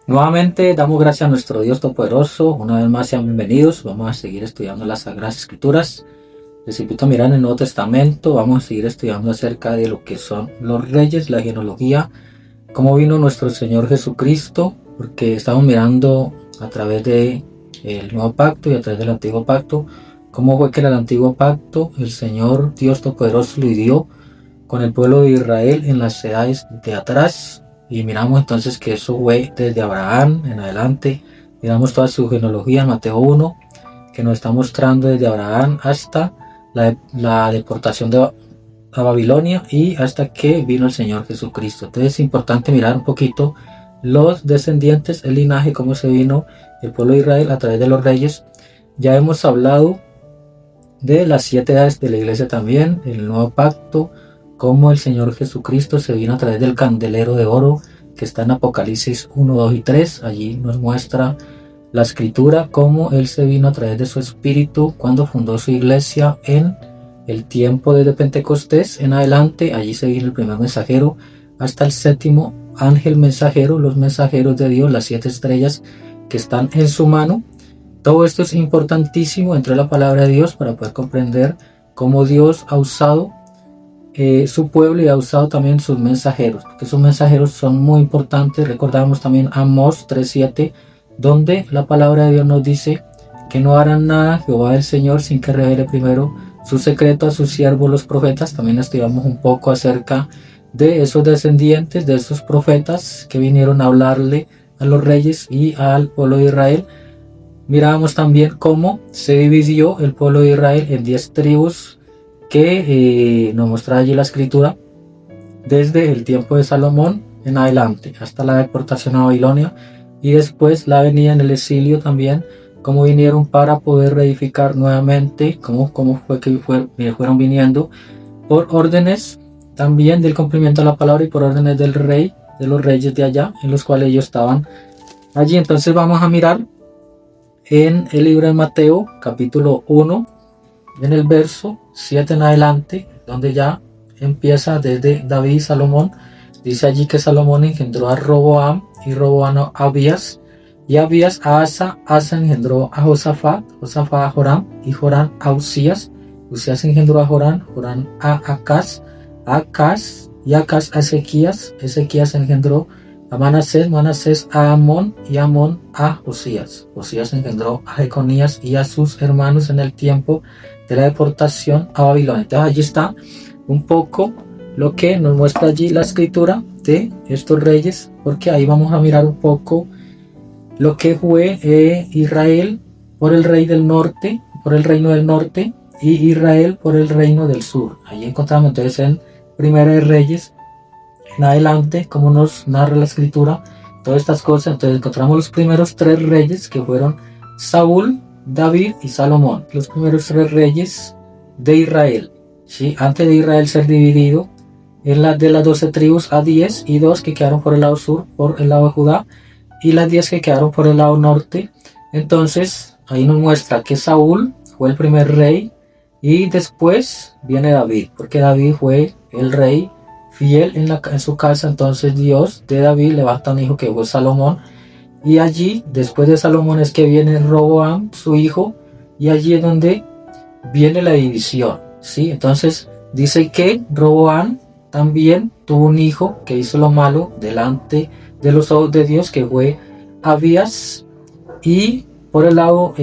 Nuevamente damos gracias a nuestro Dios Todopoderoso. Una vez más sean bienvenidos. Vamos a seguir estudiando las Sagradas Escrituras. Les invito a mirar en el Nuevo Testamento. Vamos a seguir estudiando acerca de lo que son los reyes, la genealogía, cómo vino nuestro Señor Jesucristo, porque estamos mirando a través de el Nuevo Pacto y a través del Antiguo Pacto, cómo fue que en el Antiguo Pacto el Señor Dios Todopoderoso lo dio con el pueblo de Israel en las edades de atrás. Y miramos entonces que eso fue desde Abraham en adelante. Miramos toda su genealogía en Mateo 1, que nos está mostrando desde Abraham hasta la deportación a Babilonia y hasta que vino el Señor Jesucristo. Entonces es importante mirar un poquito los descendientes, el linaje, cómo se vino el pueblo de Israel a través de los reyes. Ya hemos hablado de las 7 edades de la iglesia también, el nuevo pacto, cómo el Señor Jesucristo se vino a través del candelero de oro que está en Apocalipsis 1, 2 y 3. Allí nos muestra la escritura cómo Él se vino a través de su espíritu cuando fundó su iglesia en el tiempo desde Pentecostés en adelante. Allí se vino el primer mensajero hasta el séptimo ángel mensajero, los mensajeros de Dios, las 7 estrellas que están en su mano. Todo esto es importantísimo dentro de la palabra de Dios para poder comprender cómo Dios ha usado su pueblo y ha usado también sus mensajeros, porque sus mensajeros son muy importantes. Recordamos también Amós 3:7, donde la palabra de Dios nos dice que no harán nada Jehová el Señor sin que revele primero su secreto a sus siervos los profetas. También estudiamos un poco acerca de esos descendientes, de esos profetas que vinieron a hablarle a los reyes y al pueblo de Israel. Mirábamos también cómo se dividió el pueblo de Israel en 10 tribus que nos muestra allí la escritura desde el tiempo de Salomón en adelante hasta la deportación a Babilonia y después la venida en el exilio también, cómo vinieron para poder reedificar nuevamente, cómo fue que fueron viniendo por órdenes también del cumplimiento de la palabra y por órdenes del rey, de los reyes de allá en los cuales ellos estaban allí. Entonces vamos a mirar en el libro de Mateo capítulo 1 en el verso 7 en adelante, donde ya empieza desde David y Salomón. Dice allí que Salomón engendró a Roboam y Roboam a Abías y Abías a Asa, Asa engendró a Josafat, Josafat a Joram y Joram a Usías, Usías engendró a Joram, Joram a Acaz y Acaz a Ezequías, Ezequías engendró a Manasés, Manasés a Amón y Amón a Josías, Josías engendró a Jeconías y a sus hermanos en el tiempo de la deportación a Babilonia. Entonces allí está un poco lo que nos muestra allí la escritura de estos reyes, porque ahí vamos a mirar un poco lo que fue Israel por el rey del norte, por el reino del norte, y Israel por el reino del sur. Allí encontramos entonces en Primera de Reyes en adelante como nos narra la escritura todas estas cosas. Entonces encontramos los primeros 3 reyes que fueron Saúl, David y Salomón, los primeros 3 reyes de Israel, ¿sí? Antes de Israel ser dividido en de las 12 tribus a 10 y 2 que quedaron por el lado sur, por el lado de Judá, y las 10 que quedaron por el lado norte. Entonces ahí nos muestra que Saúl fue el primer rey y después viene David, porque David fue el rey fiel en su casa. Entonces Dios de David levanta un hijo que fue Salomón, y allí después de Salomón es que viene Roboam, su hijo, y allí es donde viene la división, ¿sí? Entonces dice que Roboam también tuvo un hijo que hizo lo malo delante de los ojos de Dios, que fue Abías, y por el lado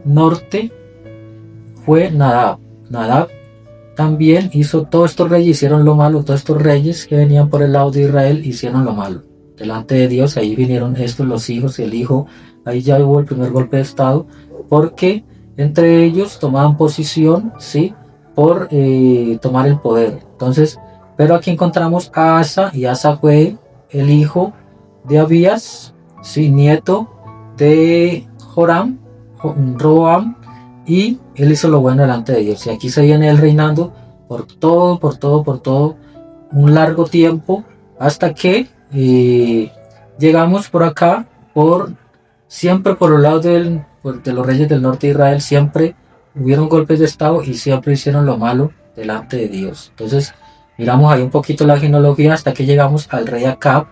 norte fue Nadab. Nadab también hizo, todos estos reyes hicieron lo malo, todos estos reyes que venían por el lado de Israel hicieron lo malo delante de Dios. Ahí vinieron estos los hijos y el hijo, ahí ya hubo el primer golpe de estado, porque entre ellos tomaban posición, ¿sí? Por tomar el poder. Entonces, pero aquí encontramos a Asa, y Asa fue el hijo de Abías, ¿sí? Nieto de Joram, Roboam, y él hizo lo bueno delante de Dios. Y aquí se viene él reinando por todo un largo tiempo, hasta que llegamos por acá, siempre por los lados de los reyes del norte de Israel. Siempre hubieron golpes de estado y siempre hicieron lo malo delante de Dios. Entonces Miramos ahí un poquito la genealogía hasta que llegamos al rey Acab,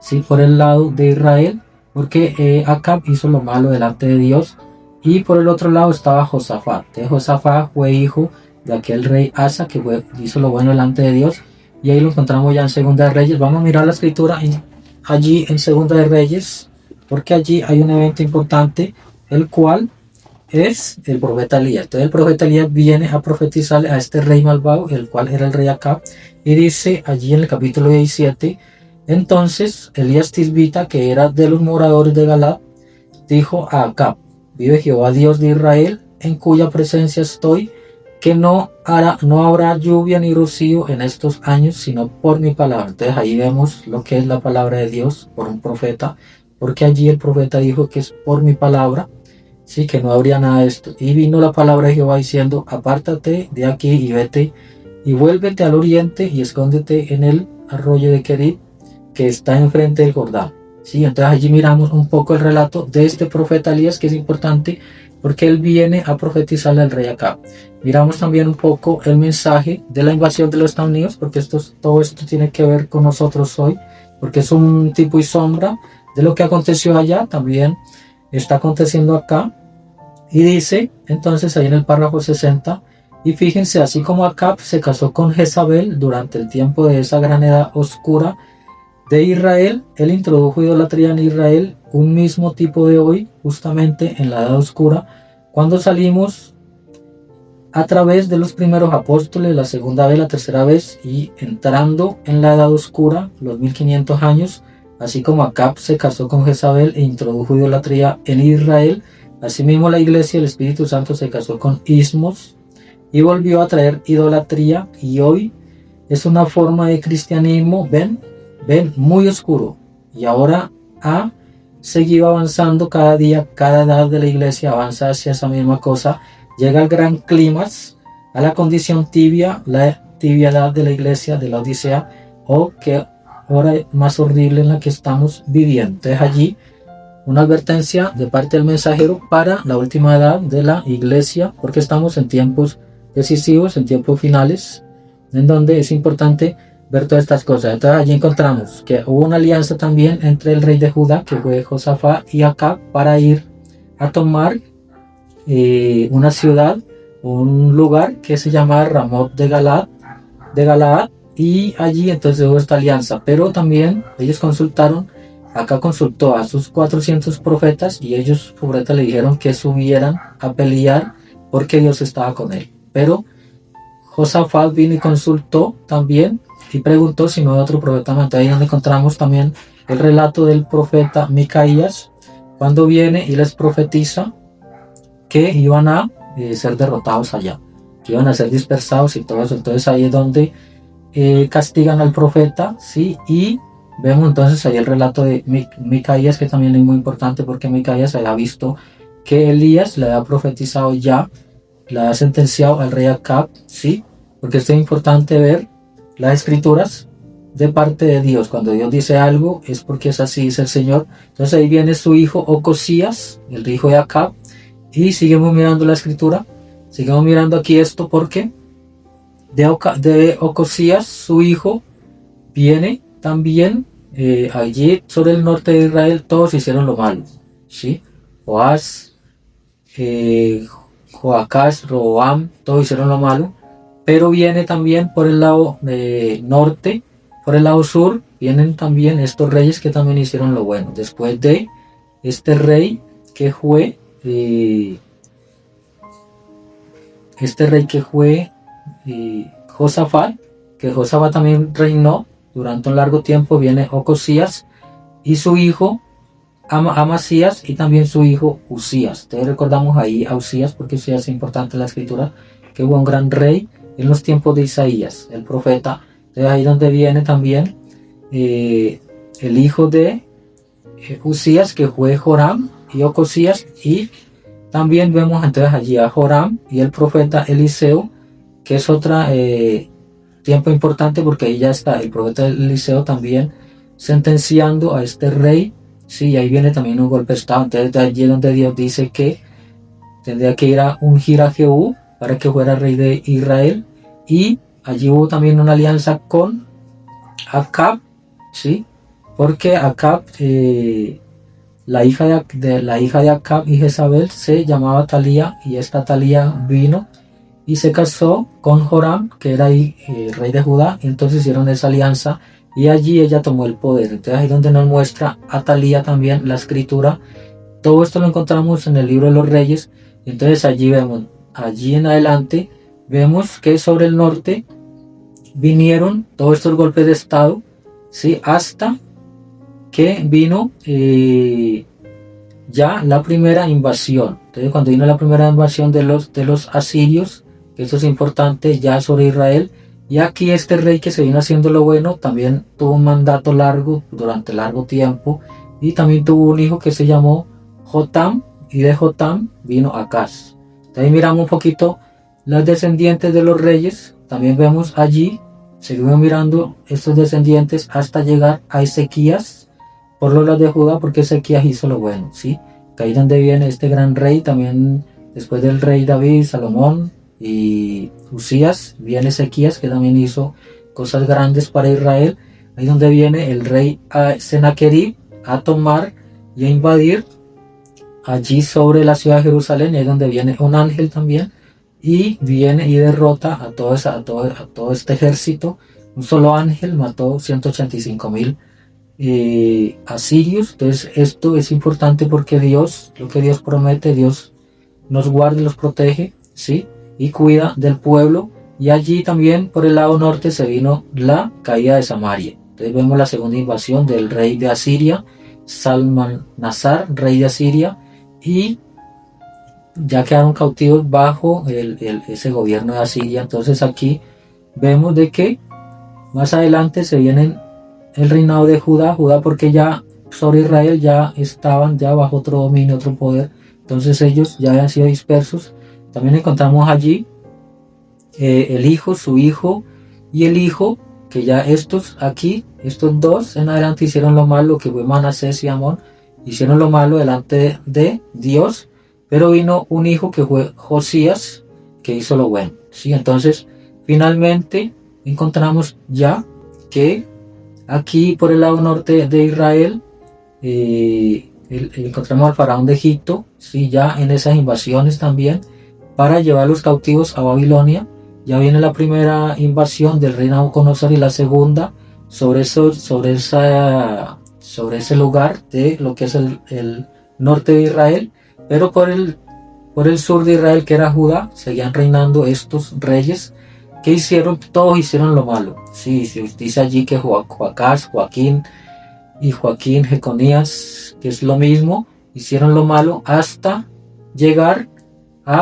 ¿sí? Por el lado de Israel, porque Acab hizo lo malo delante de Dios, y por el otro lado estaba Josafat. Josafat fue hijo de aquel rey Asa que hizo lo bueno delante de Dios, y ahí lo encontramos ya en Segunda de Reyes. Vamos a mirar la escritura allí en Segunda de Reyes, porque allí hay un evento importante, el cual es el profeta Elías. Entonces el profeta Elías viene a profetizarle a este rey malvado, el cual era el rey Acab, y dice allí en el capítulo 17, entonces Elías Tisbita, que era de los moradores de Galaad, dijo a Acab, vive Jehová Dios de Israel, en cuya presencia estoy, que no habrá lluvia ni rocío en estos años, sino por mi palabra. Entonces ahí vemos lo que es la palabra de Dios por un profeta, porque allí el profeta dijo que es por mi palabra, sí, que no habría nada de esto. Y vino la palabra de Jehová diciendo, apártate de aquí y vete, y vuélvete al oriente y escóndete en el arroyo de Kerit, que está enfrente del Jordán. Sí, entonces allí miramos un poco el relato de este profeta Elías, que es importante porque él viene a profetizarle al rey Acab. Miramos también un poco el mensaje de la invasión de los Estados Unidos, porque todo esto tiene que ver con nosotros hoy, porque es un tipo y sombra de lo que aconteció allá, también está aconteciendo acá. Y dice entonces ahí en el párrafo 60, y fíjense, así como Acab se casó con Jezabel durante el tiempo de esa gran edad oscura de Israel, él introdujo idolatría en Israel, un mismo tipo de hoy, justamente en la edad oscura, cuando salimos a través de los primeros apóstoles, la segunda vez, la tercera vez, y entrando en la edad oscura, los 1500 años, así como Acab se casó con Jezabel e introdujo idolatría en Israel, asimismo la iglesia, el Espíritu Santo se casó con ismos y volvió a traer idolatría, y hoy es una forma de cristianismo, ven, muy oscuro, y ahora ha seguido avanzando cada día, cada edad de la iglesia avanza hacia esa misma cosa, llega al gran clímax, a la condición tibia, la tibiedad de la iglesia, de la Odisea, o que hora más horrible en la que estamos viviendo. Entonces allí una advertencia de parte del mensajero para la última edad de la iglesia, porque estamos en tiempos decisivos, en tiempos finales, en donde es importante ver todas estas cosas. Entonces allí encontramos que hubo una alianza también entre el rey de Judá, que fue Josafat, y Acab, para ir a tomar una ciudad, un lugar que se llama Ramot de Galaad, y allí entonces hubo esta alianza. Pero también ellos consultaron, Acab consultó a sus 400 profetas, y ellos profetas le dijeron que subieran a pelear porque Dios estaba con él. Pero Josafat vino y consultó también y preguntó si no había otro profeta más. Ahí donde encontramos también el relato del profeta Micaías, cuando viene y les profetiza que iban a ser derrotados allá, que iban a ser dispersados y todo eso. Entonces ahí es donde castigan al profeta, ¿sí? Y vemos entonces ahí el relato de Micaías, que también es muy importante, porque Micaías había visto que Elías le había profetizado ya, le había sentenciado al rey Acab, ¿sí? Porque esto es importante ver las escrituras de parte de Dios. Cuando Dios dice algo es porque es así, dice el Señor. Entonces ahí viene su hijo Ocosías, el hijo de Acab, y seguimos mirando la escritura, seguimos mirando aquí esto, porque de Ocosías, su hijo, viene también allí sobre el norte de Israel, todos hicieron lo malo, ¿sí? Joás, Joacás, Roboam, todos hicieron lo malo. Pero viene también por el lado norte, por el lado sur, vienen también estos reyes que también hicieron lo bueno. Después de este rey que fue Josafat, que Josafat también reinó durante un largo tiempo, viene Ocosías y su hijo Amasías, y también su hijo Usías. Entonces recordamos ahí a Usías, porque Usías es importante en la escritura, que hubo un gran rey en los tiempos de Isaías, el profeta. De ahí donde viene también el hijo de Usías, que fue Joram, y Ocosías, y también vemos entonces allí a Joram y el profeta Eliseo, que es otra tiempo importante, porque ahí ya está el profeta Eliseo también sentenciando a este rey, sí, ahí viene también un golpe de estado. Entonces de allí es donde Dios dice que tendría que ir a ungir a Jehú para que fuera rey de Israel, y allí hubo también una alianza con Acab, ¿sí? Porque Acab, la hija de Acab y Jezabel se llamaba Talía, y esta Talía vino y se casó con Joram, que era rey de Judá, y entonces hicieron esa alianza y allí ella tomó el poder. Entonces ahí donde nos muestra a Talía también la escritura. Todo esto lo encontramos en el libro de los Reyes, y entonces allí vemos, allí en adelante, vemos que sobre el norte vinieron todos estos golpes de estado, ¿sí? Hasta que vino ya la primera invasión. Entonces cuando vino la primera invasión de los asirios, que eso es importante ya sobre Israel, y aquí este rey que se vino haciendo lo bueno, también tuvo un mandato largo, durante largo tiempo, y también tuvo un hijo que se llamó Jotam, y de Jotam vino Acaz. Entonces miramos un poquito las descendientes de los reyes, también vemos allí, seguimos mirando estos descendientes hasta llegar a Ezequías, por los lados de Judá, porque Ezequías hizo lo bueno, ¿sí? Que ahí donde viene este gran rey, también después del rey David, Salomón y Usías, viene Ezequías, que también hizo cosas grandes para Israel. Ahí donde viene el rey Sennacherib a tomar y a invadir allí sobre la ciudad de Jerusalén, y ahí donde viene un ángel también, y viene y derrota a todo este ejército. Un solo ángel mató 185,000 asirios. Entonces esto es importante porque Dios, lo que Dios promete, Dios nos guarda y los protege, ¿sí? Y cuida del pueblo. Y allí también por el lado norte se vino la caída de Samaria. Entonces vemos la segunda invasión del rey de Asiria, Salmanasar, rey de Asiria, y ya quedaron cautivos bajo ese gobierno de Asiria. Entonces aquí vemos de que más adelante se vienen el reinado de Judá, porque ya sobre Israel ya estaban ya bajo otro dominio, otro poder, entonces ellos ya habían sido dispersos. También encontramos allí el hijo, su hijo y el hijo, que ya estos dos en adelante hicieron lo malo, que fue Manasés y Amón, hicieron lo malo delante de Dios, pero vino un hijo que fue Josías, que hizo lo bueno, ¿sí? Entonces finalmente encontramos ya que aquí por el lado norte de Israel encontramos al faraón de Egipto, ¿sí? Ya en esas invasiones también, para llevar los cautivos a Babilonia. Ya viene la primera invasión del rey Nabucodonosor, y la segunda sobre ese lugar de lo que es el norte de Israel, pero por el sur de Israel, que era Judá, seguían reinando estos reyes que todos hicieron lo malo. Sí, dice allí que Joaquín y Jeconías, que es lo mismo, hicieron lo malo hasta llegar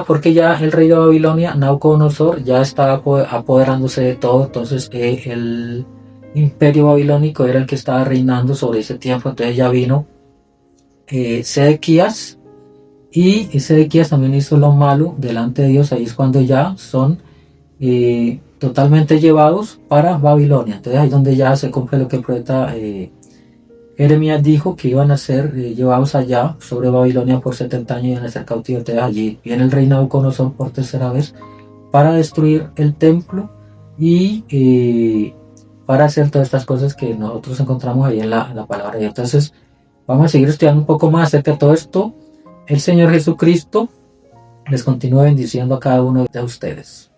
porque ya el rey de Babilonia, Nabucodonosor, ya estaba apoderándose de todo. Entonces el imperio babilónico era el que estaba reinando sobre ese tiempo. Entonces ya vino Sedequías, y Sedequías también hizo lo malo delante de Dios. Ahí es cuando ya son totalmente llevados para Babilonia. Entonces ahí es donde ya se cumple lo que el profeta Jeremías dijo, que iban a ser llevados allá sobre Babilonia por 70 años y iban a ser cautivos. Entonces allí viene el rey Nabucodonosor por tercera vez para destruir el templo y para hacer todas estas cosas que nosotros encontramos ahí en la palabra de Dios. Entonces vamos a seguir estudiando un poco más acerca de todo esto. El Señor Jesucristo les continúe bendiciendo a cada uno de ustedes.